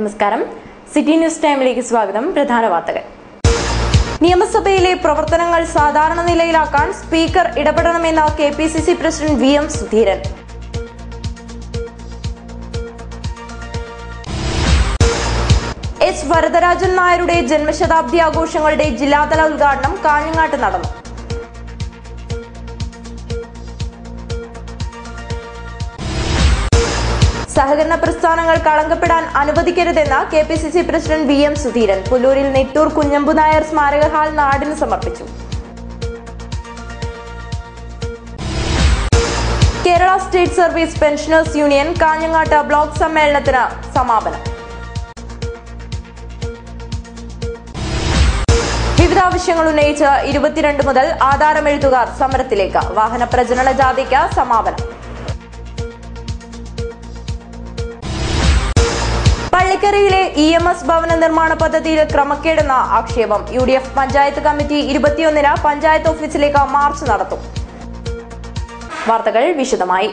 നമസ്കാരം. City news ടൈമിലേക്ക് സ്വാഗതം. പ്രധാന വാർത്തകൾ. നിയമസഭയിലെ പ്രവർത്തനങ്ങൾ സാധാരണ നിലയിലാക്കാൻ സ്പീക്കർ ഇടപെടണമെന്ന KPCC president VM Sudheeran. S Varadarajan നായരുടെ ജന്മശതാബ്ദി ആഘോഷങ്ങളുടെ ജില്ലാതല ഉദ്ഘാടനം കാഞ്ഞങ്ങാട്ട് നടന്നു. സഹകരണ പ്രസ്ഥാനങ്ങൾ കളങ്കപ്പെടാൻ അനുവദിക്കരുതെന്ന് കെപിസിസി പ്രസിഡന്റ് VM സുധീരൻ. പുല്ലൂരിൽ നെട്ടൂർ കുഞ്ഞമ്പു നായർ സ്മാരക ഹാൾ നാടിന് സമർപ്പിച്ചു. Kerala state service pensioners union കാഞ്ഞങ്ങാട്ട് ബ്ലോക്ക് സമ്മേളനത്തിന് സമാപനം. വിവിധ ആവശ്യങ്ങൾ ഉന്നയിച്ച് 22 മുതൽ ആധാരമെഴുത്തുകാർ സമരത്തിലേക്ക്. വാഹന പ്രചരണ ജാഥയ്ക്ക് സമാപനം. പള്ളിക്കരയിലെ EMS ഭവന നിർമ്മാണ പദ്ധതിയിൽ ക്രമക്കേടെന്ന ആക്ഷേപം. UDF പഞ്ചായത്ത് കമ്മിറ്റി 21-ന് പഞ്ചായത്ത് ഓഫീസിലേക്ക് മാർച്ച് നടത്തും. വാർത്തകൾ വിശദമായി.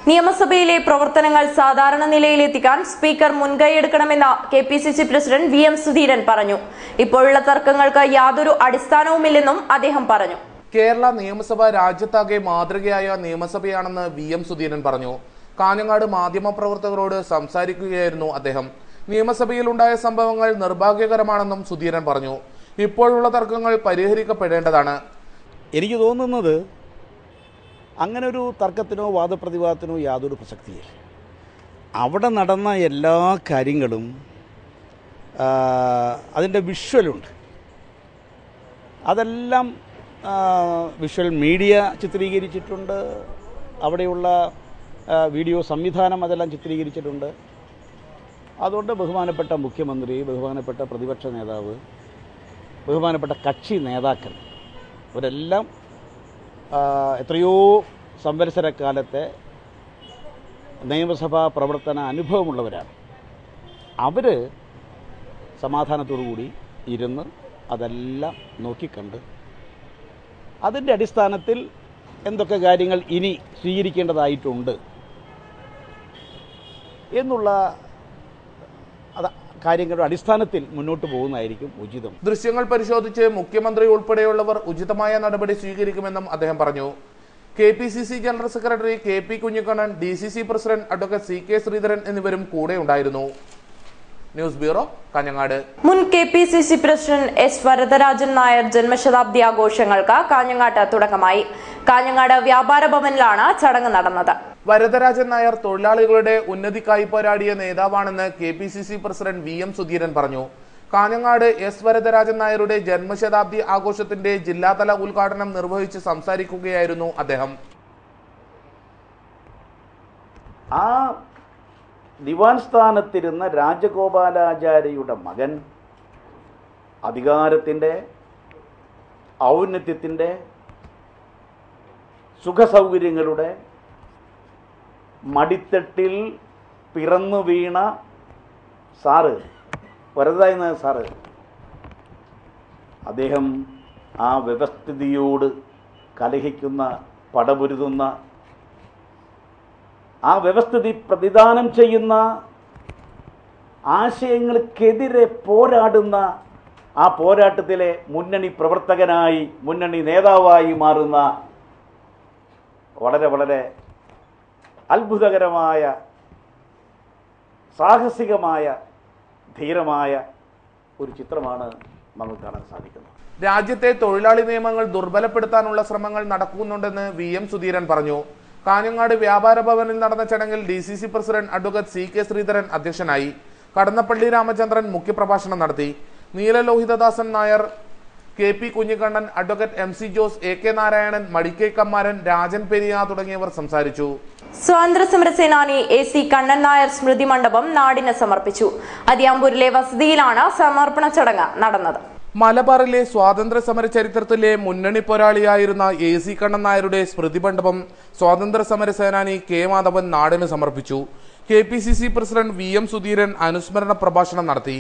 നിയമസഭയിലെ പ്രവർത്തനങ്ങൾ സാധാരണ നിലയിലെത്തിക്കാൻ സ്പീക്കർ മുൻകൈയെടുക്കണമെന്ന് കെപിസിസി പ്രസിഡന്റ് VM സുധീരൻ പറഞ്ഞു. ഇപ്പോഴുള്ള തർക്കങ്ങൾക്ക് യാതൊരു അടിസ്ഥാനവുമില്ലെന്നും അദ്ദേഹം പറഞ്ഞു. കേരള നിയമസഭ രാജ്യത്താകെ മാതൃകയായ നിയമസഭയാണെന്ന് VM സുധീരൻ പറഞ്ഞു. കാഞ്ഞങ്ങാട് മാധ്യമപ്രവർത്തകരോട് സംസാരിക്കുകയായിരുന്നു അദ്ദേഹം. നിയമസഭയിൽ ഉണ്ടായ സംഭവങ്ങൾ നിർഭാഗ്യകരമാണെന്നും സുധീരൻ പറഞ്ഞു. ഇപ്പോഴുള്ള തർക്കങ്ങൾ പരിഹരിക്കപ്പെടേണ്ടതാണ്. എനിക്ക് തോന്നുന്നത് അങ്ങനൊരു തർക്കത്തിനോ വാദപ്രതിവാദത്തിനോ യാതൊരു പ്രസക്തിയില്ല. അവിടെ നടന്ന എല്ലാ കാര്യങ്ങളും അതിൻ്റെ വിഷ്വലുണ്ട്. അതെല്ലാം വിഷ്വൽ മീഡിയ ചിത്രീകരിച്ചിട്ടുണ്ട്. അവിടെയുള്ള വീഡിയോ സംവിധാനം അതെല്ലാം ചിത്രീകരിച്ചിട്ടുണ്ട്. അതുകൊണ്ട് ബഹുമാനപ്പെട്ട മുഖ്യമന്ത്രി, ബഹുമാനപ്പെട്ട പ്രതിപക്ഷ നേതാവ്, ബഹുമാനപ്പെട്ട കക്ഷി നേതാക്കൾ ഇവരെല്ലാം എത്രയോ സംവത്സരക്കാലത്തെ നിയമസഭാ പ്രവർത്തന അനുഭവമുള്ളവരാണ്. അവർ സമാധാനത്തോടുകൂടി ഇരുന്ന് അതെല്ലാം നോക്കിക്കണ്ട് അതിൻ്റെ അടിസ്ഥാനത്തിൽ എന്തൊക്കെ കാര്യങ്ങൾ ഇനി സ്വീകരിക്കേണ്ടതായിട്ടുണ്ട് എന്നുള്ള കാര്യങ്ങളുടെ അടിസ്ഥാനത്തിൽ മുന്നോട്ട് പോകുന്നതായിരിക്കും ഉചിതം. ദൃശ്യങ്ങൾ പരിശോധിച്ച് മുഖ്യമന്ത്രി ഉൾപ്പെടെയുള്ളവർ ഉചിതമായ നടപടി സ്വീകരിക്കുമെന്നും അദ്ദേഹം പറഞ്ഞു. KPCC general secretary KP Kunhikannan, DCC president advocate CK Sreedharan എന്നിവരും കൂടെ ഉണ്ടായിരുന്നു. News bureau, Kanhangad. മുൻ KPCC president S Varadarajan Nair ജന്മശതാബ്ദി ആഘോഷങ്ങൾക്ക് കാഞ്ഞങ്ങാട്ട് തുടക്കമായി. കാഞ്ഞങ്ങാട് വ്യാപാര ഭവനിലാണ് ചടങ്ങ് നടന്നത്. വരദരാജൻ നായർ തൊഴിലാളികളുടെ ഉന്നതിക്കായി പോരാടിയ നേതാവാണെന്ന് KPCC പ്രസിഡന്റ് VM സുധീരൻ പറഞ്ഞു. കാഞ്ഞങ്ങാട് S വരദരാജൻ നായരുടെ ജന്മശതാബ്ദി ആഘോഷത്തിന്റെ ജില്ലാതല ഉദ്ഘാടനം നിർവഹിച്ച് സംസാരിക്കുകയായിരുന്നു അദ്ദേഹം. ആ ദിവാൻ സ്ഥാനത്തിരുന്ന രാജഗോപാലാചാര്യയുടെ മകൻ അധികാരത്തിൻ്റെ, ഔന്നത്യത്തിൻ്റെ, സുഖസൗകര്യങ്ങളുടെ മടിത്തട്ടിൽ പിറന്നു വീണ സാറ്, വരദരാജൻ നായർ സാറ്, അദ്ദേഹം ആ വ്യവസ്ഥിതിയോട് കലഹിക്കുന്ന, പടപൊരുതുന്ന, ആ വ്യവസ്ഥിതി പ്രതിദാനം ചെയ്യുന്ന, ആശയങ്ങൾക്കെതിരെ പോരാടുന്ന, ആ പോരാട്ടത്തിലെ മുന്നണി പ്രവർത്തകനായി, മുന്നണി നേതാവായി മാറുന്ന വളരെ വളരെ അത്ഭുതകരമായ, സാഹസികമായ, ധീരമായ ഒരു ചിത്രമാണ് നമുക്ക് കാണാൻ സാധിക്കുന്നത്. രാജ്യത്തെ തൊഴിലാളി നിയമങ്ങൾ ദുർബലപ്പെടുത്താനുള്ള ശ്രമങ്ങൾ നടക്കുന്നുണ്ടെന്ന് VM സുധീരൻ പറഞ്ഞു. കാഞ്ഞങ്ങാട് വ്യാപാര ഭവനിൽ നടന്ന ചടങ്ങിൽ DCC president advocate CK Sreedharan അധ്യക്ഷനായി. കടന്നപ്പള്ളി രാമചന്ദ്രൻ മുഖ്യപ്രഭാഷണം നടത്തി. Neelalohithadasan Nair, KP Kunhikannan, advocate MC Jose, AK Narayanan, Madikai Kammaran, Rajan Periya തുടങ്ങിയവർ സംസാരിച്ചു. സ്വാതന്ത്ര്യസമര സേനാനി AC കണ്ണൻ നായർ സ്മൃതി മണ്ഡപം നാടിന് സമർപ്പിച്ചു. അതിയാമ്പൂരിലെ വസതിയിലാണ് സമർപ്പണ ചടങ്ങ് നടന്നത്. മലബാറിലെ സ്വാതന്ത്ര്യ സമര ചരിത്രത്തിലെ മുന്നണി പോരാളിയായിരുന്ന AC കണ്ണൻ നായരുടെ സ്മൃതി മണ്ഡപം സ്വാതന്ത്ര്യ സമര സേനാനി K മാധവൻ നാടിന് സമർപ്പിച്ചു. KPCC പ്രസിഡന്റ് VM സുധീരൻ അനുസ്മരണ പ്രഭാഷണം നടത്തി.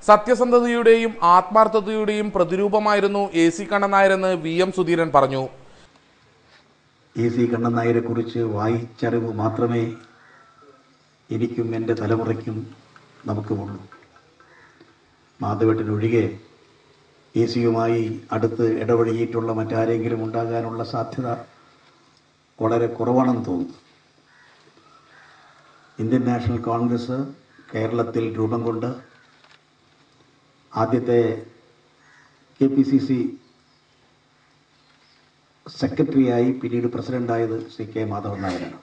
സത്യസന്ധതയുടെയും ആത്മാർത്ഥതയുടെയും പ്രതിരൂപമായിരുന്നു AC കണ്ണൻ നായരെന്ന് VM സുധീരൻ പറഞ്ഞു. AC കണ്ണൻ നായരെ കുറിച്ച് വായിച്ചറിവ് മാത്രമേ എനിക്കും എൻ്റെ തലമുറയ്ക്കും നമുക്കുമുള്ളൂ. മാധവേട്ടനൊഴികെ AC-യുമായി അടുത്ത് ഇടപഴകിയിട്ടുള്ള മറ്റാരെങ്കിലും ഉണ്ടാകാനുള്ള സാധ്യത വളരെ കുറവാണെന്ന് തോന്നുന്നു. ഇന്ത്യൻ നാഷണൽ കോൺഗ്രസ് കേരളത്തിൽ രൂപം കൊണ്ട് ആദ്യത്തെ KPCC സെക്രട്ടറിയായി പിന്നീട് പ്രസിഡന്റായത് CK മാധവൻ നായരാണ്.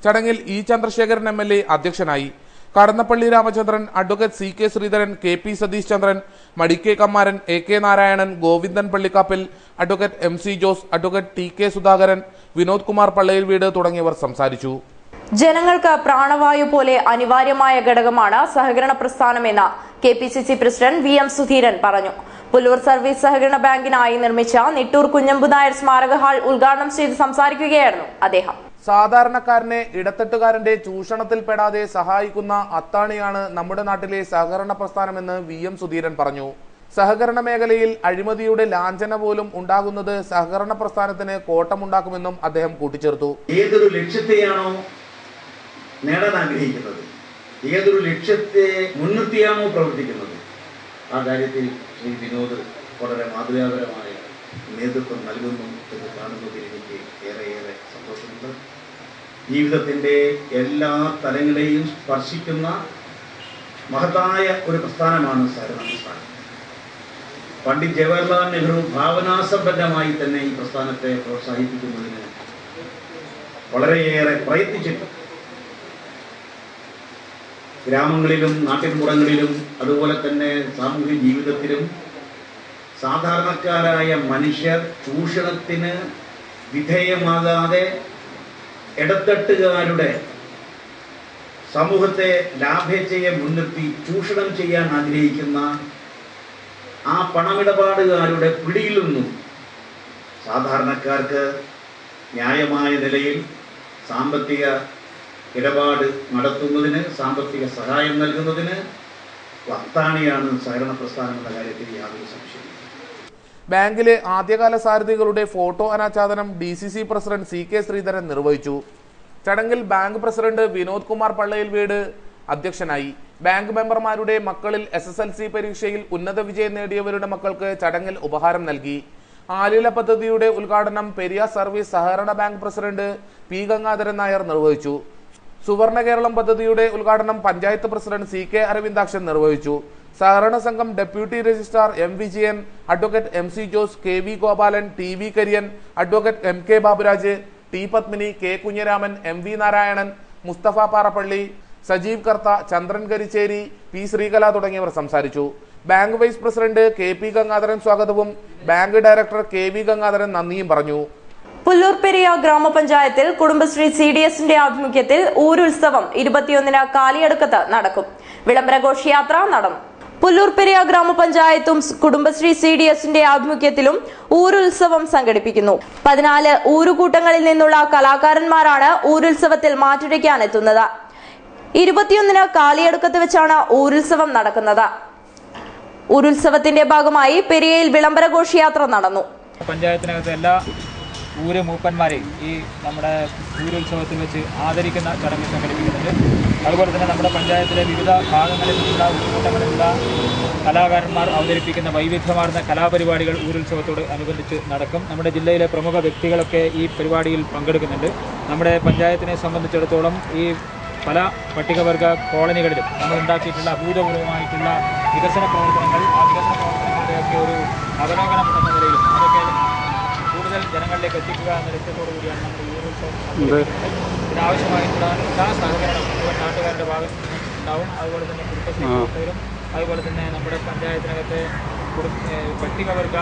ചടങ്ങിൽ E. ചന്ദ്രശേഖരൻ MLA അധ്യക്ഷനായി. Kadannappally Ramachandran, advocate CK Sreedharan, KP Satheesh Chandran, Madikkai Kammaran, AK Narayanan, Govindan Pallikkappil, advocate MC Jose, advocate TK Sudhakaran, Vinod Kumar Pallayil Veedu തുടങ്ങിയവർ സംസാരിച്ചു. ജനങ്ങൾക്ക് പ്രാണവായു പോലെ അനിവാര്യമായ ഘടകമാണ് സഹകരണ പ്രസ്ഥാനമെന്ന് KPCC പ്രസിഡന്റ് VM സുധീരൻ പറഞ്ഞു. പുല്ലൂർ സർവീസ് സഹകരണ ബാങ്കിനായി നിർമ്മിച്ച നിട്ടൂർ കുഞ്ഞമ്പു നായർ സ്മാരക ഹാൾ ഉദ്ഘാടനം ചെയ്ത് സംസാരിക്കുകയായിരുന്നു അദ്ദേഹം. സാധാരണക്കാരനെ ഇടത്തട്ടുകാരന്റെ ചൂഷണത്തിൽപ്പെടാതെ സഹായിക്കുന്ന അത്താണിയാണ് നമ്മുടെ നാട്ടിലെ സഹകരണ പ്രസ്ഥാനമെന്ന് VM സുധീരൻ പറഞ്ഞു. സഹകരണ മേഖലയിൽ അഴിമതിയുടെ ലാഞ്ചന പോലും ഉണ്ടാകുന്നത് സഹകരണ പ്രസ്ഥാനത്തിന് കോട്ടമുണ്ടാക്കുമെന്നും അദ്ദേഹം കൂട്ടിച്ചേർത്തു. ഏതൊരു ലക്ഷ്യത്തെയാണോ നേടാൻ ആഗ്രഹിക്കുന്നത്, ഏതൊരു ലക്ഷ്യത്തെ മുൻനിർത്തിയാണോ പ്രവർത്തിക്കുന്നത്, ആ കാര്യത്തിൽ ശ്രീ വിനോദ് വളരെ മാതൃകാപരമായ നേതൃത്വം നൽകുന്നു എന്ന് കാണുന്നതിൽ എനിക്ക് ഏറെ സന്തോഷമുണ്ട്. ജീവിതത്തിൻ്റെ എല്ലാ തലങ്ങളെയും സ്പർശിക്കുന്ന മഹത്തായ ഒരു പ്രസ്ഥാനമാണ് സഹകരണ പ്രസ്ഥാനം. പണ്ഡിറ്റ് ജവഹർലാൽ നെഹ്റു ഭാവനാസമ്പന്നമായി തന്നെ ഈ പ്രസ്ഥാനത്തെ പ്രോത്സാഹിപ്പിക്കുന്നതിന് വളരെയേറെ പ്രയത്നിച്ചിട്ടുണ്ട്. ഗ്രാമങ്ങളിലും നാട്ടിൻപുറങ്ങളിലും അതുപോലെ തന്നെ സാമൂഹിക ജീവിതത്തിലും സാധാരണക്കാരായ മനുഷ്യർ ചൂഷണത്തിന് വിധേയമാകാതെ ഇടത്തട്ടുകാരുടെ സമൂഹത്തെ ലാഭേച്ഛയെ മുൻനിർത്തി ചൂഷണം ചെയ്യാൻ ആഗ്രഹിക്കുന്ന ആ പണമിടപാടുകാരുടെ പിടിയിൽ നിന്നും സാധാരണക്കാർക്ക് ന്യായമായ നിലയിൽ സാമ്പത്തിക ഇടപാട് നടത്തുന്നതിന്, സാമ്പത്തിക സഹായം നൽകുന്നതിന് അത്താണിയാണ് സഹകരണ പ്രസ്ഥാനം എന്ന കാര്യത്തിൽ യാതൊരു സംശയമില്ല. ബാങ്കിലെ ആദ്യകാല സാരഥികളുടെ ഫോട്ടോ അനാച്ഛാദനം DCC പ്രസിഡന്റ് CK ശ്രീധരൻ നിർവഹിച്ചു. ചടങ്ങിൽ ബാങ്ക് പ്രസിഡന്റ് വിനോദ് കുമാർ പള്ളയിൽ വീട് അധ്യക്ഷനായി. ബാങ്ക് മെമ്പർമാരുടെ മക്കളിൽ SSLC പരീക്ഷയിൽ ഉന്നത വിജയം നേടിയവരുടെ മക്കൾക്ക് ചടങ്ങിൽ ഉപഹാരം നൽകി. ആലില പദ്ധതിയുടെ ഉദ്ഘാടനം പെരിയാർ സർവീസ് സഹകരണ bank president P. Gangadharan Nair നിർവഹിച്ചു. സുവർണ കേരളം പദ്ധതിയുടെ ഉദ്ഘാടനം പഞ്ചായത്ത് പ്രസിഡന്റ് CK അരവിന്ദാക്ഷൻ നിർവഹിച്ചു. സഹകരണ സംഘം deputy registrar M. Vijayan, advocate MC Jose, KV Gopalan, TV Kariyan, advocate MK Baburaj, T. Padmini, K. Kunhiraman, MV Narayanan, Musthafa Parappally, Sajeev Kartha, Chandran Karicheri, P. Sreekala തുടങ്ങിയവർ സംസാരിച്ചു. Bank vice president KP Gangadharan സ്വാഗതവും ബാങ്ക് ഡയറക്ടർ KV ഗംഗാധരൻ നന്ദിയും പറഞ്ഞു. പുല്ലൂർ പെരിയ ഗ്രാമപഞ്ചായത്തിൽ കുടുംബശ്രീ CDSന്റെ ആഭിമുഖ്യത്തിൽ ഊരുത്സവം 21-ന് കാലിയടുക്കത്ത് നടക്കും. വിളംബര ഘോഷയാത്ര നടന്നു. പുല്ലൂർ പെരിയ ഗ്രാമപഞ്ചായത്തും കുടുംബശ്രീ CDSന്റെ ആഭിമുഖ്യത്തിലും ഊരുത്സവം സംഘടിപ്പിക്കുന്നു. 14 ഊരുകൂട്ടങ്ങളിൽ നിന്നുള്ള കലാകാരന്മാരാണ് ഊരുത്സവത്തിൽ മാറ്റുരയ്ക്കാനെത്തുന്നത്. 21-ന് കാലിയടുക്കത്ത് വെച്ചാണ് ഊരുത്സവം നടക്കുന്നത്. ഊരുത്സവത്തിന്റെ ഭാഗമായി പെരിയയിൽ വിളംബര ഘോഷയാത്ര നടന്നു. പഞ്ചായത്തിനകത്ത് എല്ലാ ഊര് മൂപ്പന്മാരെയും ഈ നമ്മുടെ ഊരുത്സവത്തിൽ വെച്ച് ആദരിക്കുന്ന ചടങ്ങ് സംഘടിപ്പിക്കുന്നുണ്ട്. അതുപോലെ തന്നെ നമ്മുടെ പഞ്ചായത്തിലെ വിവിധ ഭാഗങ്ങളിൽ നിന്നുള്ള ഊരുകൂട്ടങ്ങളിലുള്ള കലാകാരന്മാർ അവതരിപ്പിക്കുന്ന വൈവിധ്യമാർന്ന കലാപരിപാടികൾ ഊരുത്സവത്തോട് അനുബന്ധിച്ച് നടക്കും. നമ്മുടെ ജില്ലയിലെ പ്രമുഖ വ്യക്തികളൊക്കെ ഈ പരിപാടിയിൽ പങ്കെടുക്കുന്നുണ്ട്. നമ്മുടെ പഞ്ചായത്തിനെ സംബന്ധിച്ചിടത്തോളം ഈ പല പട്ടികവർഗ കോളനികളിലും നമ്മൾ ഉണ്ടാക്കിയിട്ടുള്ള അഭൂതപൂർവമായിട്ടുള്ള വികസന പ്രവർത്തനങ്ങൾ, ആ വികസന പ്രവർത്തനങ്ങളുടെയൊക്കെ ഒരു അവലോകനം എന്ന നിലയിലും അതൊക്കെ കൂടുതൽ ജനങ്ങളിലേക്ക് എത്തിക്കുക എന്ന ലക്ഷ്യത്തോടു കൂടിയാണ് നമ്മൾ ഈ ഊരുത്സവം. ഇതിനാവശ്യമായിട്ടുള്ള എല്ലാ സഹകരണവും മുഴുവൻ നാട്ടുകാരുടെ ഭാഗത്ത് ഉണ്ടാവും. അതുപോലെ തന്നെ കുടുംബശ്രീ പ്രവർത്തകരും അതുപോലെ തന്നെ നമ്മുടെ പഞ്ചായത്തിനകത്തെ പട്ടികവർഗ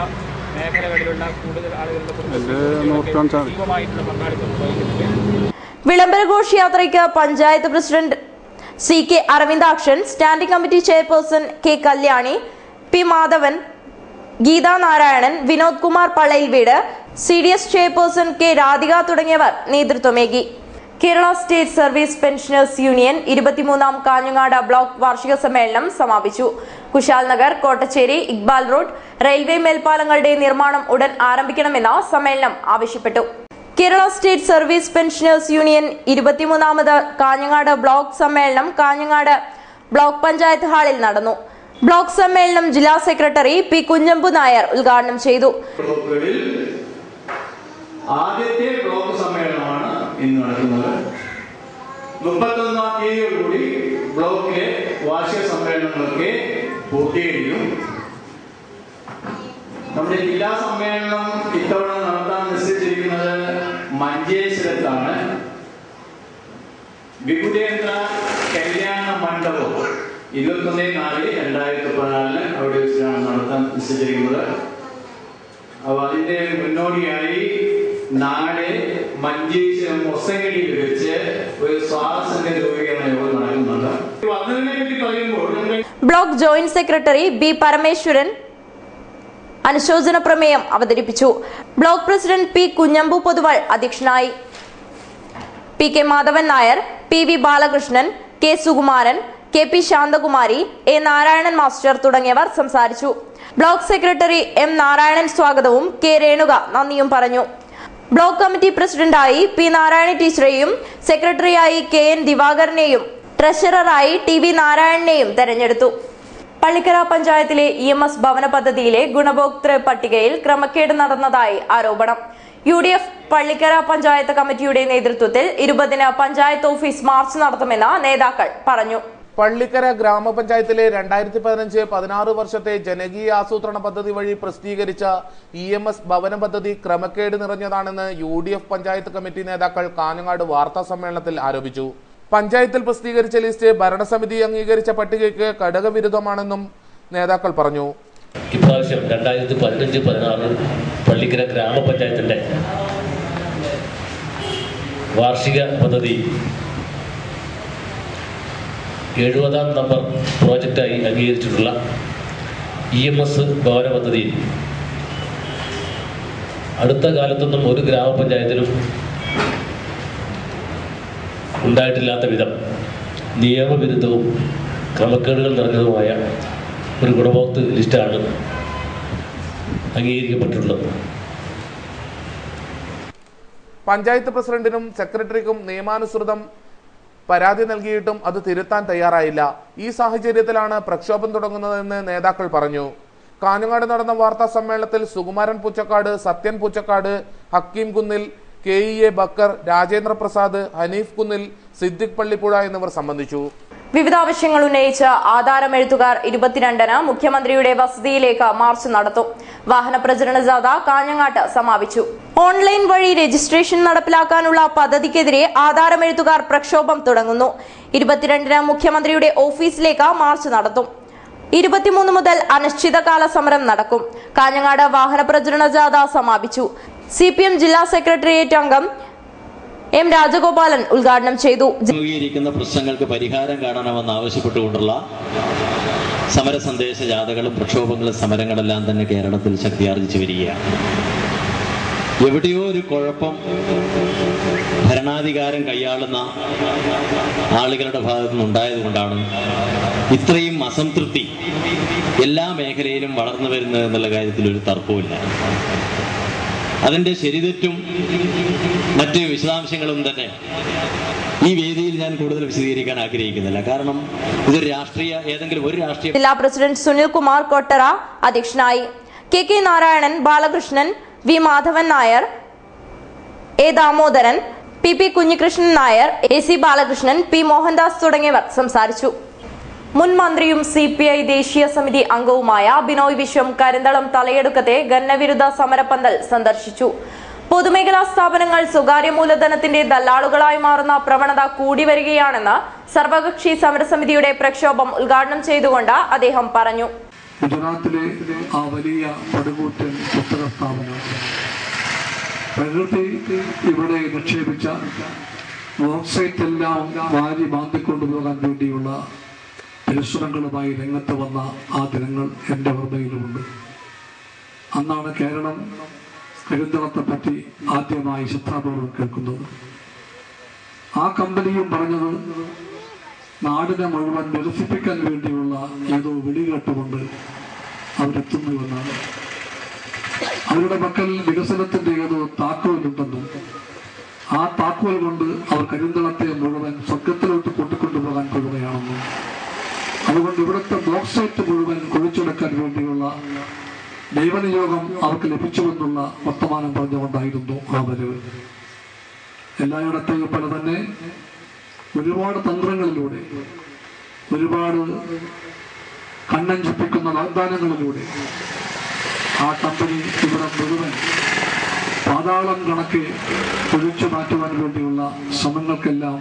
മേഖലകളിലുള്ള കൂടുതൽ ആളുകളുടെ സജീവമായിട്ടുള്ള പങ്കാളിത്തം വഹിക്കുന്നുണ്ട്. വിളംബര ഘോഷയാത്രയ്ക്ക് panchayat president CK Aravindakshan, standing committee chairperson K. Kalyani, P. Madhavan, Geetha Narayanan, Vinod Kumar Pallayil Veedu, CDS chairperson K. Radhika തുടങ്ങിയവർ നേതൃത്വമേകി. Kerala state service pensioners union 23-ാം കാഞ്ഞങ്ങാട് ബ്ലോക്ക് വാർഷിക സമ്മേളനം സമാപിച്ചു. കുശാൽ നഗർ, കോട്ടച്ചേരി, ഇക്ബാൽ റോഡ് റെയിൽവേ മേൽപ്പാലങ്ങളുടെ നിർമ്മാണം ഉടൻ ആരംഭിക്കണമെന്ന് സമ്മേളനം ആവശ്യപ്പെട്ടു. Kerala state service pensioners union 23-ാമത് കാഞ്ഞങ്ങാട് ബ്ലോക്ക് സമ്മേളനം കാഞ്ഞങ്ങാട് ബ്ലോക്ക് പഞ്ചായത്ത് ഹാളിൽ നടന്നു. ബ്ലോക്ക് സമ്മേളനം ജില്ലാ സെക്രട്ടറി പി കുഞ്ഞമ്പു നായർ ഉദ്ഘാടനം ചെയ്തു. ആദ്യത്തെ ബ്ലോക്ക് സമ്മേളനമാണ് ഇന്ന് നടക്കുന്നത്. 31-ാം തീയതിയോടുകൂടി ബ്ലോക്കിലെ വാർഷിക സമ്മേളനങ്ങളൊക്കെ പൂർത്തീകരിക്കും. നമ്മുടെ ജില്ലാ സമ്മേളനം ഇത്തവണ നടത്താൻ നിശ്ചയിച്ചിരിക്കുന്നത് മഞ്ചേശ്വരത്താണ്. വിപുലേന്ദ്ര കല്യാണ മണ്ഡപം 21/4/2014 അവിടെ വെച്ചിട്ടാണ് നടത്താൻ നിശ്ചയിച്ചിരിക്കുന്നത്. അപ്പോൾ അതിന്റെ മുന്നോടിയായി നാളെ മഞ്ചേശ്വരം ഒസങ്കടിയിൽ വെച്ച് ഒരു സ്വാതന്ത്ര്യ രൂപീകരണ യോഗം നടക്കുന്നുണ്ട്. അതിനെ പറ്റി പറയുമ്പോൾ block joint secretary B Parameswaran അനുശോചന പ്രമേയം അവതരിപ്പിച്ചു. Block president P Kunhambu Poduval അധ്യക്ഷനായി. P K Madhavan Nair, P V Balakrishnan, K Sukumaran, K P Santhakumari, A Narayanan master തുടങ്ങിയവർ സംസാരിച്ചു. ബ്ലോക്ക് സെക്രട്ടറി എം നാരായണൻ സ്വാഗതവും കെ രേണുക നന്ദിയും പറഞ്ഞു. ബ്ലോക്ക് കമ്മിറ്റി പ്രസിഡന്റായി പി നാരായണ ടീച്ചറെയും സെക്രട്ടറിയായി കെ എൻ ദിവാകരനെയും ട്രഷററായി ടി വി നാരായണനെയും തെരഞ്ഞെടുത്തു. പള്ളിക്കര പഞ്ചായത്തിലെ EMS ഭവന പദ്ധതിയിലെ ഗുണഭോക്തൃ പട്ടികയിൽ ക്രമക്കേട് നടന്നതായി ആരോപണം. UDF പള്ളിക്കര പഞ്ചായത്ത് കമ്മിറ്റിയുടെ നേതൃത്വത്തിൽ 20-ന് പഞ്ചായത്ത് ഓഫീസ് മാർച്ച് നടത്തുമെന്ന് നേതാക്കൾ പറഞ്ഞു. പള്ളിക്കര ഗ്രാമപഞ്ചായത്തിലെ 2015-16 വർഷത്തെ ജനകീയ ആസൂത്രണ പദ്ധതി വഴി പ്രസിദ്ധീകരിച്ച EMS ഭവന പദ്ധതി ക്രമക്കേട് നിറഞ്ഞതാണെന്ന് UDF പഞ്ചായത്ത് കമ്മിറ്റി നേതാക്കൾ കാഞ്ഞങ്ങാട് വാർത്താ സമ്മേളനത്തിൽ ആരോപിച്ചു. പഞ്ചായത്തിൽ പ്രസിദ്ധീകരിച്ച ലിസ്റ്റ് ഭരണസമിതി അംഗീകരിച്ച പട്ടികയ്ക്ക് ഘടകവിരുദ്ധമാണെന്നും നേതാക്കൾ പറഞ്ഞു. ഇപ്രാവശ്യം 2015-16 പള്ളിക്കര ഗ്രാമപഞ്ചായത്തിന്റെ വാർഷിക പദ്ധതി 70-ാം നമ്പർ പ്രോജക്റ്റായി അംഗീകരിച്ചിട്ടുള്ള EMS ഭവന പദ്ധതിയിൽ അടുത്ത കാലത്തൊന്നും ഒരു ഗ്രാമപഞ്ചായത്തിലും ഉണ്ടായിട്ടില്ലാത്ത വിധം നിയമവിരുദ്ധവും ക്രമക്കേടുകൾ നിറഞ്ഞതുമായ ഒരു ഗുണഭോക്തൃ ലിസ്റ്റാണ് അംഗീകരിക്കപ്പെട്ടിട്ടുള്ളത്. പഞ്ചായത്ത് പ്രസിഡന്റിനും സെക്രട്ടറിക്കും നിയമാനുസൃതം പരാതി നൽകിയിട്ടും അത് തിരുത്താൻ തയ്യാറായില്ല. ഈ സാഹചര്യത്തിലാണ് പ്രക്ഷോഭം തുടങ്ങുന്നതെന്ന് നേതാക്കൾ പറഞ്ഞു. കാഞ്ഞങ്ങാട് നടന്ന വാർത്താ സമ്മേളനത്തിൽ സുകുമാരൻ പൂച്ചക്കാട്, സത്യൻ പൂച്ചക്കാട്, ഹക്കീം കുന്നിൽ, KEA ബക്കർ, രാജേന്ദ്ര പ്രസാദ്, ഹനീഫ് കുന്നിൽ, സിദ്ദിഖ് പള്ളിപ്പുഴ എന്നിവർ സംബന്ധിച്ചു. വിവിധ ആവശ്യങ്ങൾ ഉന്നയിച്ച് ആധാരമെഴുത്തുകാർ 22-ന് മുഖ്യമന്ത്രിയുടെ വസതിയിലേക്ക് മാർച്ച് നടത്തും. വാഹന പ്രചരണ ജാഥ കാഞ്ഞങ്ങാട്ട് സമാപിച്ചു. ഓൺലൈൻ വഴി രജിസ്ട്രേഷൻ നടപ്പിലാക്കാനുള്ള പദ്ധതിക്കെതിരെ ആധാരമെഴുത്തുകാർ പ്രക്ഷോഭം തുടങ്ങുന്നു. 22-ന് മുഖ്യമന്ത്രിയുടെ ഓഫീസിലേക്ക് മാർച്ച് നടത്തും. 23 മുതൽ അനിശ്ചിതകാല സമരം നടക്കും. കാഞ്ഞങ്ങാട് വാഹന പ്രചരണ ജാഥ സമാപിച്ചു. CPM ജില്ലാ സെക്രട്ടേറിയറ്റ് അംഗം M രാജഗോപാലൻ ഉദ്ഘാടനം ചെയ്തു. പ്രശ്നങ്ങൾക്ക് പരിഹാരം കാണണമെന്ന് ആവശ്യപ്പെട്ടുകൊണ്ടുള്ള സമര സന്ദേശ ജാഥകളും പ്രക്ഷോഭങ്ങളും സമരങ്ങളെല്ലാം തന്നെ കേരളത്തിൽ ശക്തിയാർജിച്ചു വരികയാണ്. എവിടെയോ ഒരു കുഴപ്പം ഭരണാധികാരം കൈയാളുന്ന ആളുകളുടെ ഭാഗത്തു നിന്നുണ്ടായതുകൊണ്ടാണ് ഇത്രയും അസംതൃപ്തി എല്ലാ മേഖലയിലും വളർന്നു വരുന്നത് എന്നുള്ള കാര്യത്തിൽ ഒരു തർക്കവുമില്ല. അതിൻ്റെ ശരിതെറ്റും മറ്റ് വിശദാംശങ്ങളും തന്നെ ഈ വേദിയിൽ ഞാൻ കൂടുതൽ വിശദീകരിക്കാൻ ആഗ്രഹിക്കുന്നില്ല. കാരണം ഇതൊരു ഏതെങ്കിലും ഒരു രാഷ്ട്രീയ. ജില്ലാ പ്രസിഡന്റ് സുനിൽ കുമാർ കൊട്ടറ അധ്യക്ഷനായി. KK Narayanan, Balakrishnan, V Madhavan Nair, A Damodaran, PP Kunhikrishnan Nair, AC Balakrishnan, P Mohandas തുടങ്ങിയവർ സംസാരിച്ചു. മുൻ മന്ത്രിയും CPI ദേശീയ സമിതി അംഗവുമായ ബിനോയ് വിശ്വം കരിന്തളം തലയെടുക്കത്തെ ഗന്നവിരുദ്ധ സമരപ്പന്തൽ സന്ദർശിച്ചു. പൊതുമേഖലാ സ്ഥാപനങ്ങൾ സ്വകാര്യ മൂലധനത്തിന്റെ ദല്ലാളുകളായി മാറുന്ന പ്രവണത കൂടി വരികയാണെന്ന് സർവകക്ഷി സമരസമിതിയുടെ പ്രക്ഷോഭം ഉദ്ഘാടനം ചെയ്തുകൊണ്ട് അദ്ദേഹം പറഞ്ഞു. ഗുജറാത്തിലെ ആ വലിയ പടുകൂറ്റൻ പുസ്തക സ്ഥാപനം പ്രകൃതി ഇവിടെ നിക്ഷേപിച്ച ഓക്സൈറ്റ് എല്ലാം വാരി മാന്തിക്കൊണ്ടുപോകാൻ വേണ്ടിയുള്ള പരിശ്രമങ്ങളുമായി രംഗത്ത് വന്ന ആ ദിനങ്ങൾ എൻ്റെ ഓർമ്മയിലുമുണ്ട്. അന്നാണ് കേരളം കരിന്തളത്തെ പറ്റി ആദ്യമായി ശ്രദ്ധാപൂർവ്വം കേൾക്കുന്നത്. ആ കമ്പനിയും പറഞ്ഞത് നാടിനെ മുഴുവൻ വികസിപ്പിക്കാൻ വേണ്ടിയുള്ള ഏതോ വിളികേട്ടുകൊണ്ട് അവരെത്തുന്നുവെന്നാണ്. അവരുടെ പക്കൽ വികസനത്തിന്റെ ഏതോ താക്കോലുണ്ടെന്നും ആ താക്കോൽ കൊണ്ട് അവർ കരിന്തളത്തെ മുഴുവൻ സ്വർഗത്തിലോട്ട് കൂട്ടിക്കൊണ്ടുപോകാൻ പോകുകയാണെന്നും അതുകൊണ്ട് ഇവിടുത്തെ ബോക്സൈറ്റ് മുഴുവൻ കുഴിച്ചെടുക്കാൻ വേണ്ടിയുള്ള ദൈവനിയോഗം അവർക്ക് ലഭിച്ചുവെന്നുള്ള വർത്തമാനം പറഞ്ഞുകൊണ്ടായിരുന്നു ആ വരവ്. എല്ലായിടത്തെയും പോലെ തന്നെ ഒരുപാട് തന്ത്രങ്ങളിലൂടെ, ഒരുപാട് കണ്ണഞ്ചിപ്പിക്കുന്ന വാഗ്ദാനങ്ങളിലൂടെ ആ കമ്പനി ഇവിടെ മുഴുവൻ പാതാളം കണക്കെ പൊഴിച്ചു മാറ്റുവാൻ വേണ്ടിയുള്ള ശ്രമങ്ങൾക്കെല്ലാം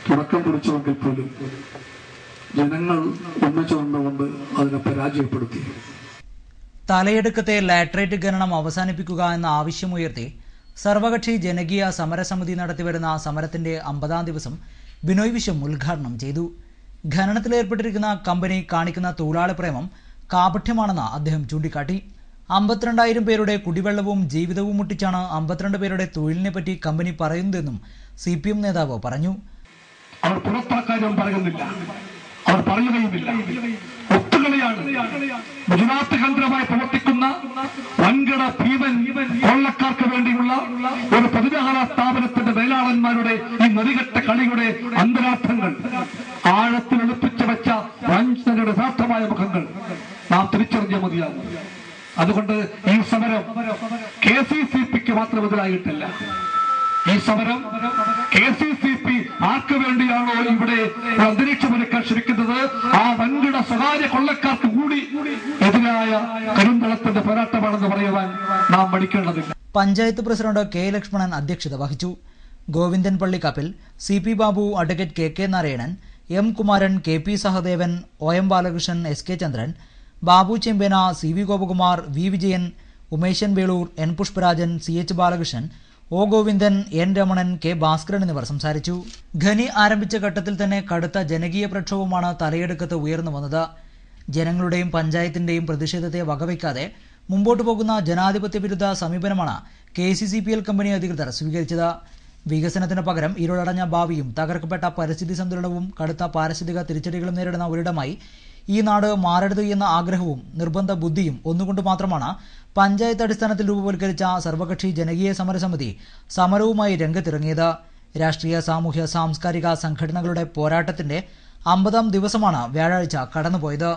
തുടക്കം കുറിച്ചുവെങ്കിൽ പോലും ജനങ്ങൾ ഒന്നിച്ചു നിന്നുകൊണ്ട് അതിനെ പരാജയപ്പെടുത്തി. തലയെടുക്കത്തെ ലാറ്ററേറ്റ് ഖനനം അവസാനിപ്പിക്കുക എന്ന ആവശ്യമുയർത്തി സർവകക്ഷി ജനകീയ സമരസമിതി നടത്തിവരുന്ന സമരത്തിന്റെ 50-ാം ദിവസം ബിനോയ് വിശ്വം ഉദ്ഘാടനം ചെയ്തു. ഖനനത്തിലേർപ്പെട്ടിരിക്കുന്ന കമ്പനി കാണിക്കുന്ന തൊഴിലാളി പ്രേമം കാപഠ്യമാണെന്ന് അദ്ദേഹം ചൂണ്ടിക്കാട്ടി. 52,000 പേരുടെ കുടിവെള്ളവും ജീവിതവും മുട്ടിച്ചാണ് 52 പേരുടെ തൊഴിലിനെപ്പറ്റി കമ്പനി പറയുന്നതെന്നും CPM നേതാവ് പറഞ്ഞു. അവർ പുറത്താക്കാനും പറയുന്നില്ല, അവർ പറയുകയുമില്ല, ഒത്തുകളിയാണ്. ഗുജറാത്ത് കേന്ദ്രമായി പ്രവർത്തിക്കുന്ന വൻകിട ഭീമൻ കൊള്ളക്കാർക്ക് വേണ്ടിയുള്ള ഒരു പൊതുമേഖല സ്ഥാപനത്തിന്റെ മേലാളന്മാരുടെ ഈ നെറികെട്ട കളിയുടെ അന്തരാർത്ഥങ്ങൾ, ആഴത്തിൽ ഒളിപ്പിച്ചു വെച്ച വഞ്ചനയുടെ യഥാർത്ഥമായ മുഖങ്ങൾ നാം തിരിച്ചറിഞ്ഞ മതിയാകും. അതുകൊണ്ട് ഈ സമരം KCCP-ക്ക് മാത്രം എതിരായിട്ടില്ല. ഈ സമരം KCCP ആർക്ക് വേണ്ടിയാണോ ഇവിടെ അന്തരീക്ഷമൊരുക്കാൻ ശ്രമിക്കുന്നത്, ആ വൻകിട സ്വകാര്യ കൊള്ളക്കാർക്ക് കൂടി എതിരായ കരിന്തളത്തിന്റെ പോരാട്ടമാണെന്ന് പറയുവാൻ നാം മടിക്കേണ്ടതില്ല. Panchayat president K. ലക്ഷ്മണൻ അധ്യക്ഷത വഹിച്ചു. Govindan Pallikkappil, CP Babu, advocate KK Narayanan, M. Kumaran, KP Sahadevan, OM Balakrishnan, SK Chandran, Babu Chembena, CV Gopakumar, V. Vijayan, Umesan Veloor, N. Pushparajan, CH Balakrishnan, O. Govindan, N. Ramanan, K. Bhaskaran എന്നിവർ സംസാരിച്ചു. ഖനി ആരംഭിച്ച ഘട്ടത്തിൽ തന്നെ കടുത്ത ജനകീയ പ്രക്ഷോഭമാണ് തലയെടുക്കത്ത് ഉയർന്നു വന്നത്. ജനങ്ങളുടെയും പഞ്ചായത്തിന്റെയും പ്രതിഷേധത്തെ വകവയ്ക്കാതെ മുമ്പോട്ടു പോകുന്ന ജനാധിപത്യ വിരുദ്ധ സമീപനമാണ് KCCPL കമ്പനി അധികൃതർ സ്വീകരിച്ചത്. വികസനത്തിന് പകരം ഇരുളടഞ്ഞ ഭാവിയും തകർക്കപ്പെട്ട പരിസ്ഥിതി സന്തുലനവും കടുത്ത പാരിസ്ഥിതിക തിരിച്ചടികളും നേരിടുന്ന ഒരിടമായി ഈ നാട് മാറരുത് എന്ന ആഗ്രഹവും നിർബന്ധ ബുദ്ധിയും ഒന്നുകൊണ്ട് മാത്രമാണ് പഞ്ചായത്ത് അടിസ്ഥാനത്തിൽ രൂപവൽക്കരിച്ച സർവകക്ഷി ജനകീയ സമരസമിതി സമരവുമായി രംഗത്തിറങ്ങിയത്. രാഷ്ട്രീയ, സാമൂഹ്യ, സാംസ്കാരിക സംഘടനകളുടെ പോരാട്ടത്തിന്റെ 50-ാം ദിവസമാണ് വ്യാഴാഴ്ച കടന്നുപോയത്.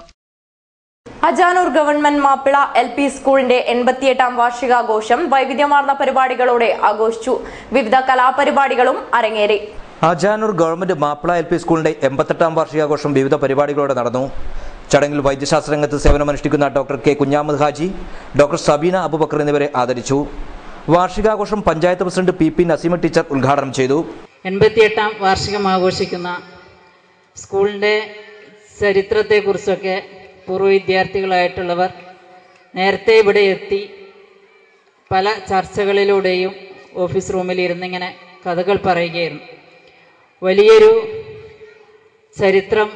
അജാനൂർ ഗവൺമെന്റ് മാപ്പിള LP സ്കൂളിന്റെ 88-ാം വാർഷികാഘോഷം വൈവിധ്യമാർന്ന പരിപാടികളോടെ ആഘോഷിച്ചു. വിവിധ കലാപരിപാടികളും അരങ്ങേറി. അജാനൂർ ഗവൺമെന്റ് മാപ്പിള LP സ്കൂളിന്റെ 88-ാം വാർഷികാഘോഷം വിവിധ പരിപാടികളോടെ നടന്നു. ചടങ്ങിൽ വൈദ്യശാസ്ത്ര രംഗത്ത് സേവനമനുഷ്ഠിക്കുന്ന doctor K. Kunhamath Haji, doctor Sabeena Abubakar എന്നിവരെ ആദരിച്ചു. വാർഷികാഘോഷം panchayat president PP Naseema teacher ഉദ്ഘാടനം ചെയ്തു. 88-ാം വാർഷികം ആഘോഷിക്കുന്ന സ്കൂളിന്റെ ചരിത്രത്തെക്കുറിച്ചൊക്കെ പൂർവ്വ വിദ്യാർത്ഥികളായിട്ടുള്ളവർ നേരത്തെ ഇവിടെ എത്തി പല ചർച്ചകളിലൂടെയും ഓഫീസ് റൂമിൽ ഇരുന്നിങ്ങനെ കഥകൾ പറയുകയായിരുന്നു. വലിയൊരു ചരിത്രം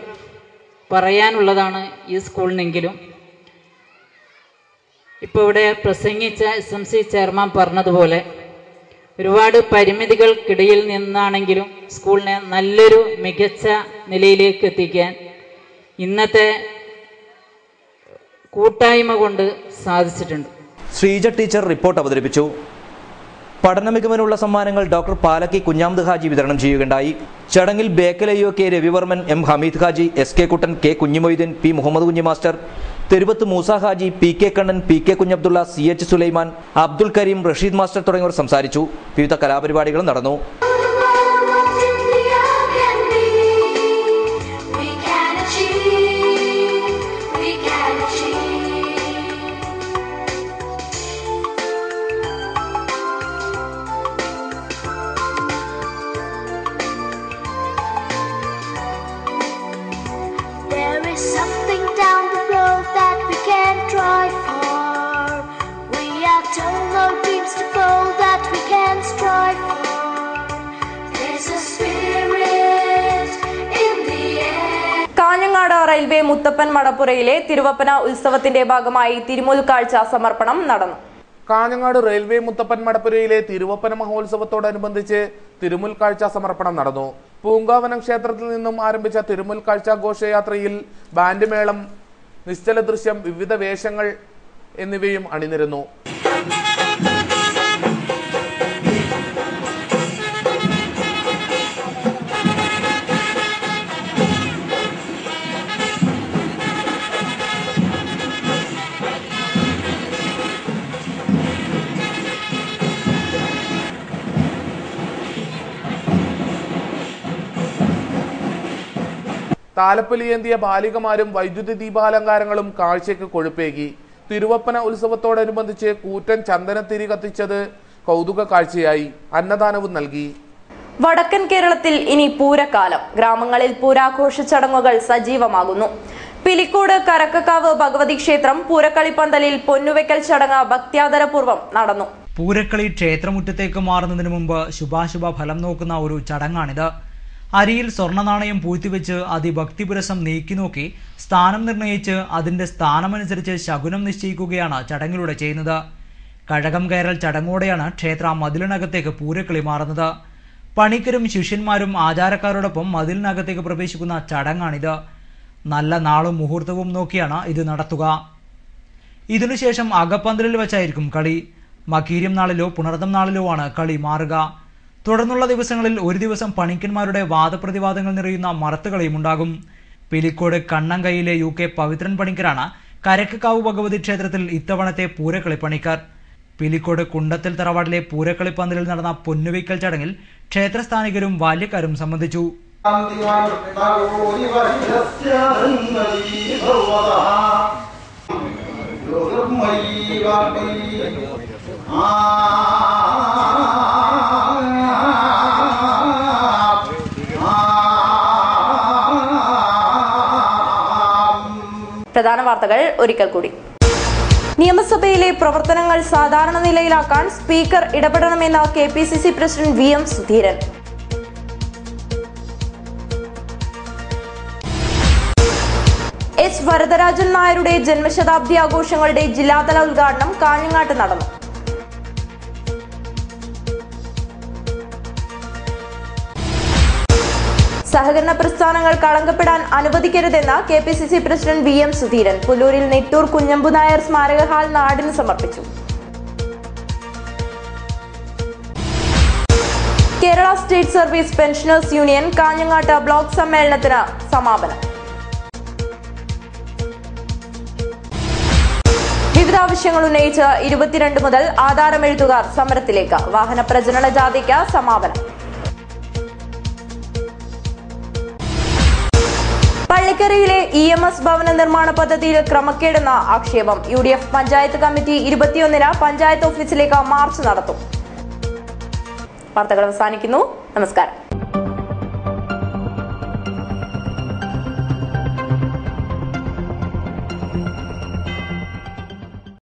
പറയാനുള്ളതാണ് ഈ സ്കൂളിനെങ്കിലും ഇപ്പോൾ ഇവിടെ പ്രസംഗിച്ച SMC ചെയർമാൻ പറഞ്ഞതുപോലെ ഒരുപാട് പരിമിതികൾക്കിടയിൽ നിന്നാണെങ്കിലും സ്കൂളിനെ നല്ലൊരു മികച്ച നിലയിലേക്ക് എത്തിക്കാൻ ഇന്നത്തെ കൂട്ടായ്മ കൊണ്ട് സാധിച്ചിട്ടുണ്ട്. ശ്രീജ ടീച്ചർ റിപ്പോർട്ട് അവതരിപ്പിച്ചു. പഠന മികവിനുള്ള സമ്മാനങ്ങൾ ഡോക്ടർ പാലക്കി കുഞ്ഞാമത് ഹാജി വിതരണം ചെയ്യുകയുണ്ടായി. ചടങ്ങിൽ ബേക്കലയ്യോ K. Ravivarman, M. Hameed Haji, SK കുട്ടൻ, K. Kunhimoideen, P. Muhammad Kunhi master, Theruvath Moosa Haji, PK Kannan, PK Kunhabdulla, CH Sulaiman, Abdul Kareem, Rasheed master തുടങ്ങിയവർ സംസാരിച്ചു. വിവിധ കലാപരിപാടികളും നടന്നു. കാഞ്ഞങ്ങാട് റെയിൽവേ മുത്തപ്പൻ മടപ്പുരയിലെ തിരുവപ്പന ഉത്സവത്തിന്റെ ഭാഗമായി തിരുമുൽ കാഴ്ച സമർപ്പണം നടന്നു. കാഞ്ഞങ്ങാട് റെയിൽവേ മുത്തപ്പൻ മടപ്പുരയിലെ തിരുവപ്പന മഹോത്സവത്തോടനുബന്ധിച്ച് തിരുമുൽ കാഴ്ച സമർപ്പണം നടന്നു. പൂങ്കാവനം ക്ഷേത്രത്തിൽ നിന്നും ആരംഭിച്ച തിരുമുൽ കാഴ്ച ഘോഷയാത്രയിൽ ബാൻഡ് മേളം, നിശ്ചല ദൃശ്യം, വിവിധ വേഷങ്ങൾ എന്നിവയും അണിനിരന്നു. താലപ്പൊലിയേന്തിയ ബാലികമാരും വൈദ്യുതി ദീപാലങ്കാരങ്ങളും കാഴ്ചയ്ക്ക് കൊഴുപ്പേകി. തിരുവപ്പന ഉത്സവത്തോടനുബന്ധിച്ച് കൂറ്റൻ ചന്ദനത്തിരി കത്തിച്ചത് കൗതുക കാഴ്ചയായി. അന്നദാനവും നൽകി. വടക്കൻ കേരളത്തിൽ ഇനി പൂരക്കാലം. ഗ്രാമങ്ങളിൽ പൂരാഘോഷ ചടങ്ങുകൾ സജീവമാകുന്നു. പിലിക്കോട് കരക്കക്കാവ് ഭഗവതി ക്ഷേത്രം പൂരക്കളിപ്പന്തലിൽ പൊന്നുവെക്കൽ ചടങ്ങ് ഭക്ത്യാദരപൂർവ്വം നടന്നു. പൂരക്കളി ക്ഷേത്രമുറ്റത്തേക്ക് മാറുന്നതിന് മുമ്പ് ശുഭാശുഭ ഫലം നോക്കുന്ന ഒരു ചടങ്ങാണിത്. അരിയിൽ സ്വർണ്ണ നാണയം പൂഴ്ത്തിവെച്ച് അതിഭക്തിപുരസം നീക്കി സ്ഥാനം നിർണയിച്ച് അതിന്റെ സ്ഥാനമനുസരിച്ച് ശകുനം നിശ്ചയിക്കുകയാണ് ചടങ്ങിലൂടെ ചെയ്യുന്നത്. കഴകം കയറൽ ചടങ്ങോടെയാണ് ക്ഷേത്ര മതിലിനകത്തേക്ക് പൂരക്കളി മാറുന്നത്. പണിക്കരും ശിഷ്യന്മാരും ആചാരക്കാരോടൊപ്പം മതിലിനകത്തേക്ക് പ്രവേശിക്കുന്ന ചടങ്ങാണിത്. നല്ല നാളും മുഹൂർത്തവും നോക്കിയാണ് ഇത് നടത്തുക. ഇതിനുശേഷം അകപ്പന്തലിൽ വെച്ചായിരിക്കും കളി. മകീര്യം നാളിലോ പുണർദം നാളിലോ ആണ് കളി മാറുക. തുടർന്നുള്ള ദിവസങ്ങളിൽ ഒരു ദിവസം പണിക്കന്മാരുടെ വാദപ്രതിവാദങ്ങൾ നിറയുന്ന മറത്തുകളിയും ഉണ്ടാകും. പിലിക്കോട് കണ്ണങ്കൈയിലെ UK പവിത്രൻ പണിക്കരാണ് കരക്കക്കാവ് ഭഗവതി ക്ഷേത്രത്തിൽ ഇത്തവണത്തെ പൂരക്കളി പണിക്കർ. പിലിക്കോട് കുണ്ടത്തിൽ തറവാടിലെ പൂരക്കളിപ്പന്തലിൽ നടന്ന പൊന്നുവയ്ക്കൽ ചടങ്ങിൽ ക്ഷേത്രസ്ഥാനികരും ബാല്യക്കാരും സംബന്ധിച്ചു. പ്രധാന വാർത്തകൾ ഒരിക്കൽ കൂടി. നിയമസഭയിലെ പ്രവർത്തനങ്ങൾ സാധാരണ നിലയിലാക്കാൻ സ്പീക്കർ ഇടപെടണമെന്ന് KPCC president VM Sudheeran. S Varadarajan നായരുടെ ജന്മശതാബ്ദി ആഘോഷങ്ങളുടെ ജില്ലാതല ഉദ്ഘാടനം കാഞ്ഞങ്ങാട്ട് നടന്നു. സഹകരണ പ്രസ്ഥാനങ്ങൾ കളങ്കപ്പെടാൻ അനുവദിക്കരുതെന്ന് KPCC പ്രസിഡന്റ് VM സുധീരൻ. പുല്ലൂരിൽ നെട്ടൂർ കുഞ്ഞമ്പു നായർ സ്മാരക ഹാൾ നാടിന് സമർപ്പിച്ചു. Kerala state service pensioners union കാഞ്ഞങ്ങാട്ട് ബ്ലോക്ക് സമ്മേളനത്തിന് സമാപനം. വിവിധ ആവശ്യങ്ങൾ ഉന്നയിച്ച് 22 മുതൽ ആധാരമെഴുത്തുകാർ സമരത്തിലേക്ക്. വാഹന പ്രചരണ ജാഥയ്ക്ക് സമാപനം. പള്ളിക്കരയിലെ EMS ഭവന നിർമ്മാണ പദ്ധതിയിൽ ക്രമക്കേടെന്ന ആക്ഷേപം. UDF പഞ്ചായത്ത് കമ്മിറ്റി 21-ന് പഞ്ചായത്ത് ഓഫീസിലേക്ക് മാർച്ച് നടത്തും. വാർത്തകൾ അവസാനിക്കുന്നു. നമസ്കാരം.